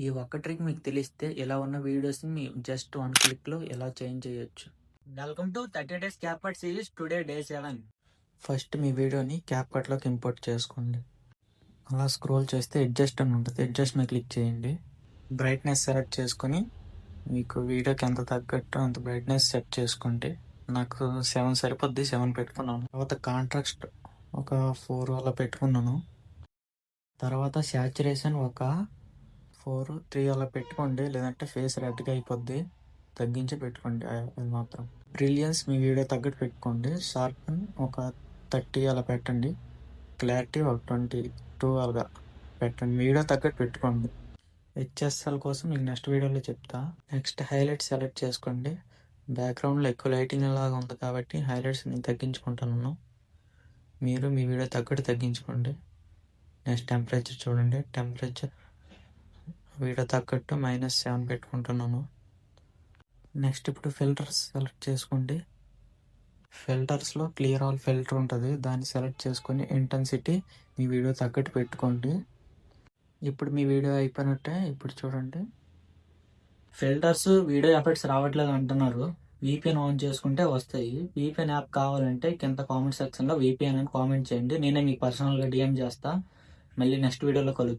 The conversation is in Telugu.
ఈ ఒక్క ట్రిక్ మీకు తెలిస్తే ఇలా ఉన్న వీడియోస్ని మీ జస్ట్ 1 క్లిక్లో ఎలా చేంజ్ చేయొచ్చు. Welcome to 30 days CapCut series. Today day 7. First మీ వీడియోని క్యాప్కట్లోకి ఇంపోర్ట్ చేసుకోండి. అలా స్క్రోల్ చేస్తే అడ్జస్ట్ అని ఉంటుంది. అడ్జస్ట్ మీద క్లిక్ చేయండి. బ్రైట్నెస్ సెలెక్ట్ చేసుకొని మీకు వీడియోకి ఎంత తగ్గట్టు అంత బ్రైట్నెస్ సెట్ చేసుకోండి. నాకు 7 సరిపోద్ది, 7 పెట్టుకున్నాను. తర్వాత కాంట్రాస్ట్ ఒక 4 అలా పెట్టుకున్నాను. తర్వాత శాచురేషన్ ఒక 4, 3 అలా పెట్టుకోండి, లేదంటే ఫేస్ రెడ్గా అయిపోద్ది. తగ్గించి పెట్టుకోండి అది మాత్రం. బ్రిలియన్స్ మీ వీడియో తగ్గట్టు పెట్టుకోండి. షార్పన్ ఒక 30 అలా పెట్టండి. క్లారిటీ ఒక 22 అలా పెట్టండి. మీ వీడియో తగ్గట్టు పెట్టుకోండి. హెచ్ఎస్ఎల్ కోసం మీకు నెక్స్ట్ వీడియోలో చెప్తా. నెక్స్ట్ హైలైట్స్ సెలెక్ట్ చేసుకోండి. బ్యాక్గ్రౌండ్లో ఎక్కువ లైటింగ్ లాగా ఉంది కాబట్టి హైలైట్స్ నేను తగ్గించుకుంటున్నాను. మీరు మీ వీడియో తగ్గట్టు తగ్గించుకోండి. నెక్స్ట్ టెంపరేచర్ చూడండి. టెంపరేచర్ వీడియో తగ్గట్టు -7 పెట్టుకుంటున్నాను. నెక్స్ట్ ఇప్పుడు ఫిల్టర్స్ సెలెక్ట్ చేసుకోండి. ఫిల్టర్స్లో క్లియర్ ఆల్ ఫిల్టర్ ఉంటుంది, దాన్ని సెలెక్ట్ చేసుకొని ఇంటెన్సిటీ మీ వీడియో తగ్గట్టు పెట్టుకోండి. ఇప్పుడు మీ వీడియో అయిపోయినట్టే. ఇప్పుడు చూడండి, ఫిల్టర్స్ వీడియో ఎఫెక్ట్స్ రావట్లేదు అంటున్నారు. VPN ఆన్ చేసుకుంటే వస్తాయి. VPN యాప్ కావాలంటే కింద కామెంట్ సెక్షన్లో VPN అని కామెంట్ చేయండి. నేనే మీకు పర్సనల్గా DM చేస్తా. మళ్ళీ నెక్స్ట్ వీడియోలో కలుద్దాం.